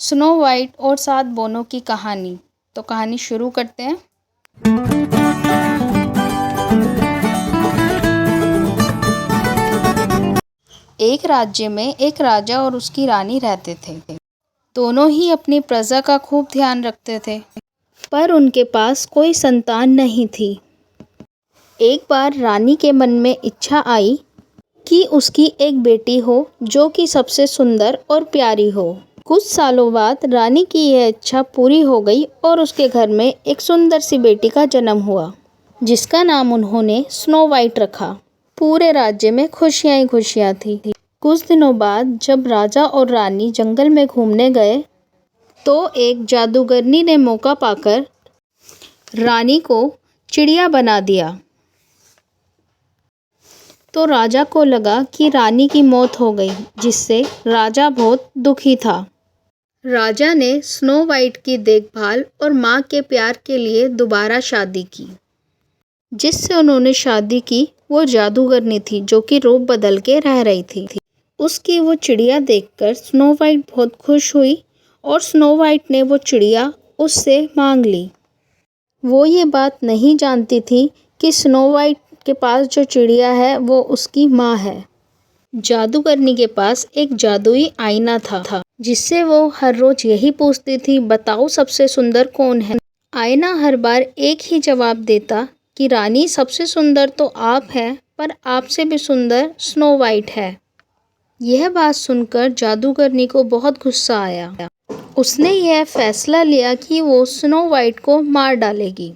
Snow white और 7 Bono की कहानी। तो कहानी शुरू करते हैं। एक राज्य में एक राजा और उसकी रानी रहते थे। दोनों ही अपनी प्रजा का खूब ध्यान रखते थे, पर उनके पास कोई संतान नहीं थी। एक बार रानी के मन में इच्छा आई कि उसकी एक बेटी हो जो कि सबसे सुंदर और प्यारी हो। कुछ सालों बाद रानी की यह इच्छा पूरी हो गई और उसके घर में एक सुंदर सी बेटी का जन्म हुआ, जिसका नाम उन्होंने स्नो वाइट रखा। पूरे राज्य में खुशियां ही खुशियां थी। कुछ दिनों बाद जब राजा और रानी जंगल में घूमने गए तो एक जादूगरनी ने मौका पाकर रानी को चिड़िया बना दिया। तो राजा को लगा कि रानी की मौत हो गई, जिससे राजा बहुत दुखी था। राजा ने स्नो वाइट की देखभाल और माँ के प्यार के लिए दोबारा शादी की। जिससे उन्होंने शादी की वो जादूगरनी थी जो कि रूप बदल के रह रही थी। उसकी वो चिड़िया देखकर स्नो वाइट बहुत खुश हुई और स्नो वाइट ने वो चिड़िया उससे मांग ली। वो ये बात नहीं जानती थी कि स्नो वाइट के पास जो चिड़िया है वो उसकी माँ है। जादूगरनी के पास एक जादुई आईना था, जिससे वो हर रोज यही पूछती थी, बताओ सबसे सुंदर कौन है। आईना हर बार एक ही जवाब देता कि रानी सबसे सुंदर तो आप हैं, पर आपसे भी सुंदर स्नो वाइट है। यह बात सुनकर जादूगरनी को बहुत गुस्सा आया। उसने यह फैसला लिया कि वो स्नो वाइट को मार डालेगी।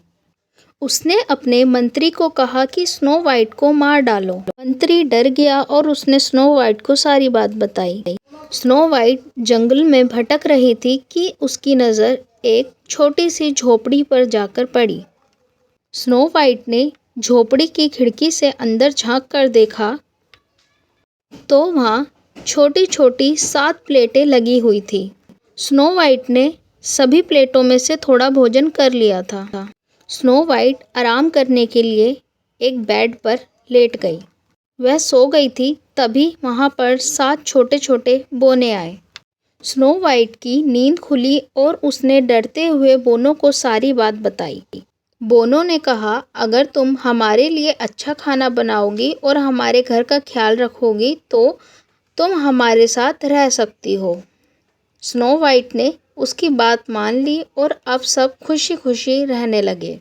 उसने अपने मंत्री को कहा कि स्नो वाइट को मार डालो। मंत्री डर गया और उसने स्नो वाइट को सारी बात बताई। स्नो वाइट जंगल में भटक रही थी कि उसकी नज़र एक छोटी सी झोपड़ी पर जाकर पड़ी। स्नो वाइट ने झोपड़ी की खिड़की से अंदर झांक कर देखा तो वहाँ छोटी छोटी 7 प्लेटें लगी हुई थी। स्नो वाइट ने सभी प्लेटों में से थोड़ा भोजन कर लिया था। स्नो वाइट आराम करने के लिए एक बेड पर लेट गई। वह सो गई थी, तभी वहाँ पर 7 छोटे छोटे बोने आए। स्नो वाइट की नींद खुली और उसने डरते हुए बोनों को सारी बात बताई। बोनों ने कहा, अगर तुम हमारे लिए अच्छा खाना बनाओगी और हमारे घर का ख्याल रखोगी तो तुम हमारे साथ रह सकती हो। स्नो वाइट ने उसकी बात मान ली और अब सब खुशी खुशी रहने लगे।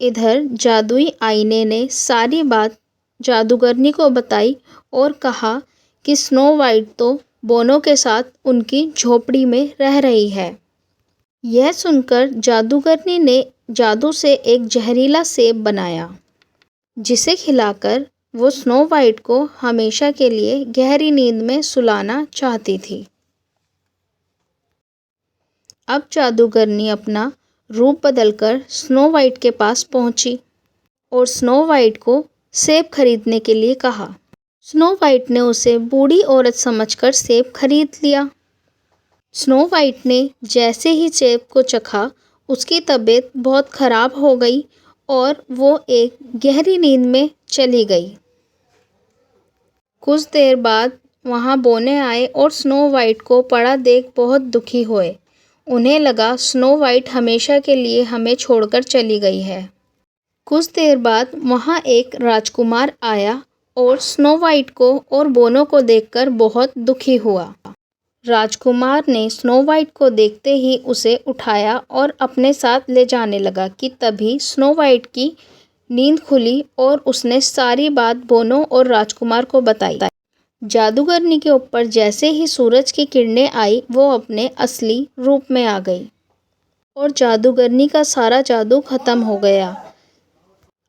इधर जादुई आईने ने सारी बात जादूगरनी को बताई और कहा कि स्नो वाइट तो बोनों के साथ उनकी झोपड़ी में रह रही है। यह सुनकर जादूगरनी ने जादू से एक जहरीला सेब बनाया, जिसे खिलाकर वो स्नो वाइट को हमेशा के लिए गहरी नींद में सुलाना चाहती थी। अब जादूगरनी अपना रूप बदलकर स्नो वाइट के पास पहुंची और स्नो वाइट को सेब खरीदने के लिए कहा। स्नो वाइट ने उसे बूढ़ी औरत समझकर सेब खरीद लिया। स्नो वाइट ने जैसे ही सेब को चखा, उसकी तबीयत बहुत खराब हो गई और वो एक गहरी नींद में चली गई। कुछ देर बाद वहाँ बोने आए और स्नो वाइट को पड़ा देख बहुत दुखी हुए। उन्हें लगा स्नो वाइट हमेशा के लिए हमें छोड़कर चली गई है। कुछ देर बाद वहाँ एक राजकुमार आया और स्नो वाइट को और बोनों को देखकर बहुत दुखी हुआ। राजकुमार ने स्नो वाइट को देखते ही उसे उठाया और अपने साथ ले जाने लगा कि तभी स्नो वाइट की नींद खुली और उसने सारी बात बोनों और राजकुमार को बताई। जादूगरनी के ऊपर जैसे ही सूरज की किरणें आई, वो अपने असली रूप में आ गई और जादूगरनी का सारा जादू खत्म हो गया।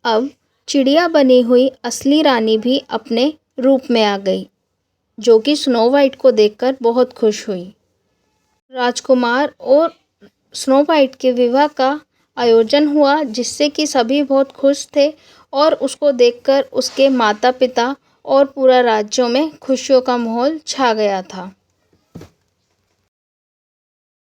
अब चिड़िया बनी हुई असली रानी भी अपने रूप में आ गई, जो कि स्नो वाइट को देखकर बहुत खुश हुई। राजकुमार और स्नो वाइट के विवाह का आयोजन हुआ, जिससे कि सभी बहुत खुश थे और उसको देखकर उसके माता पिता और पूरा राज्यों में खुशियों का माहौल छा गया था।